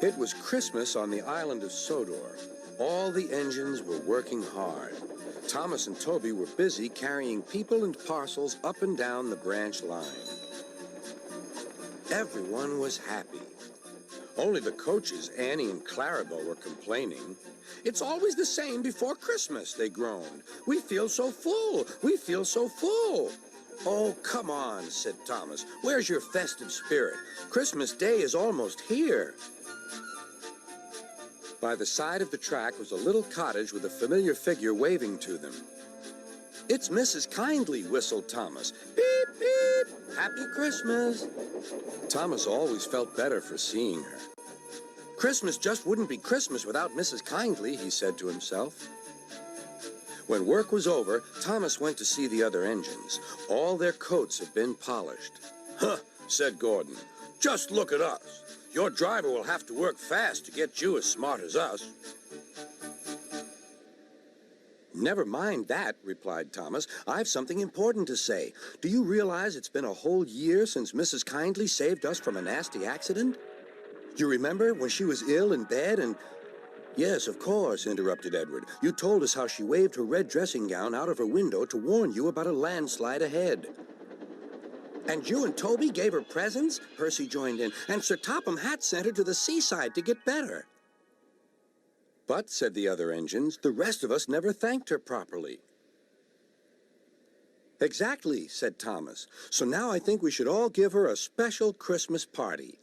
It was Christmas on the island of Sodor. All the engines were working hard. Thomas and Toby were busy carrying people and parcels up and down the branch line. Everyone was happy. Only the coaches, Annie and Clarabelle, were complaining. "It's always the same before Christmas," they groaned. "We feel so full. We feel so full." "Oh, come on," said Thomas. "Where's your festive spirit? Christmas Day is almost here." By the side of the track was a little cottage with a familiar figure waving to them. "It's Mrs. Kindly," whistled Thomas. "Beep, beep! Happy Christmas!" Thomas always felt better for seeing her. Christmas just wouldn't be Christmas without Mrs. Kindly, he said to himself. When work was over, Thomas went to see the other engines. All their coats had been polished. "Huh," said Gordon. "Just look at us. Your driver will have to work fast to get you as smart as us." "Never mind that," replied Thomas. "I've something important to say. Do you realize it's been a whole year since Mrs. Kindly saved us from a nasty accident? You remember when she was ill in bed and—" "Yes, of course," interrupted Edward. "You told us how she waved her red dressing gown out of her window to warn you about a landslide ahead." "And you and Toby gave her presents?" Percy joined in. "And Sir Topham Hatt sent her to the seaside to get better." "But," said the other engines, "the rest of us never thanked her properly." "Exactly," said Thomas. "So now I think we should all give her a special Christmas party."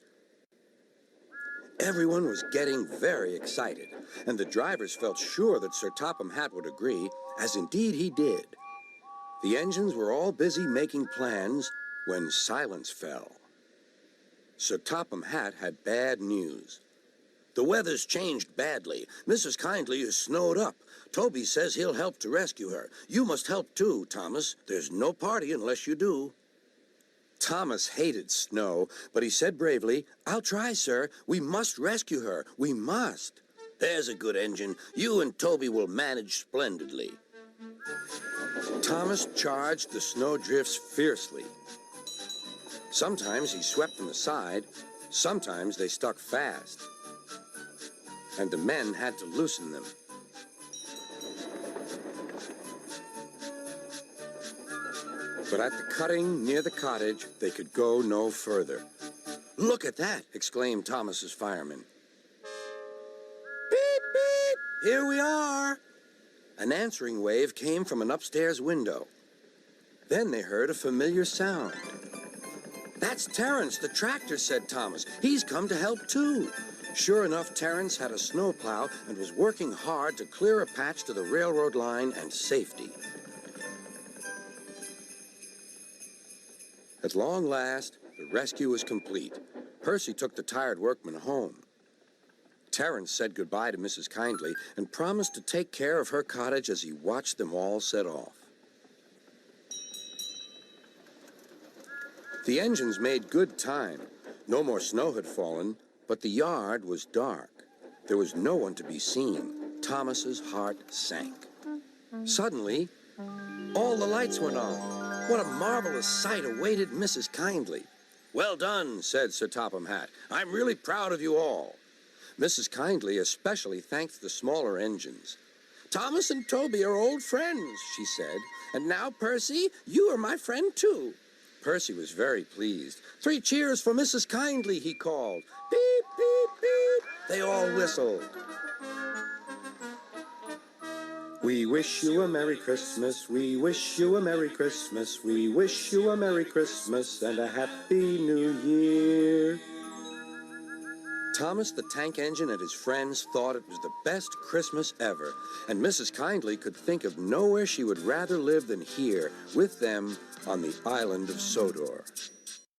Everyone was getting very excited, and the drivers felt sure that Sir Topham Hatt would agree, as indeed he did. The engines were all busy making plans when silence fell. Sir Topham Hatt had bad news. "The weather's changed badly. Mrs. Kindly is snowed up. Toby says he'll help to rescue her. You must help too, Thomas. There's no party unless you do." Thomas hated snow, but he said bravely, "I'll try, sir. We must rescue her. We must." "There's a good engine. You and Toby will manage splendidly." Thomas charged the snowdrifts fiercely. Sometimes he swept them aside, sometimes they stuck fast, and the men had to loosen them. But at the cutting near the cottage, they could go no further. "Look at that!" exclaimed Thomas's fireman. "Beep, beep! Here we are!" An answering wave came from an upstairs window. Then they heard a familiar sound. "That's Terence, the tractor," said Thomas. "He's come to help too." Sure enough, Terence had a snowplow and was working hard to clear a patch to the railroad line and safety. At long last, the rescue was complete. Percy took the tired workmen home. Terence said goodbye to Mrs. Kindly and promised to take care of her cottage as he watched them all set off. The engines made good time. No more snow had fallen, but the yard was dark. There was no one to be seen. Thomas's heart sank. Suddenly, all the lights went on. What a marvelous sight awaited Mrs. Kindly. "Well done," said Sir Topham Hatt. "I'm really proud of you all." Mrs. Kindly especially thanked the smaller engines. "Thomas and Toby are old friends," she said. "And now, Percy, you are my friend too." Percy was very pleased. "3 cheers for Mrs. Kindly," he called. "Beep, beep, beep." They all whistled. "We wish you a Merry Christmas, we wish you a Merry Christmas, we wish you a Merry Christmas and a Happy New Year." Thomas the tank engine and his friends thought it was the best Christmas ever, and Mrs. Kindly could think of nowhere she would rather live than here with them on the island of Sodor.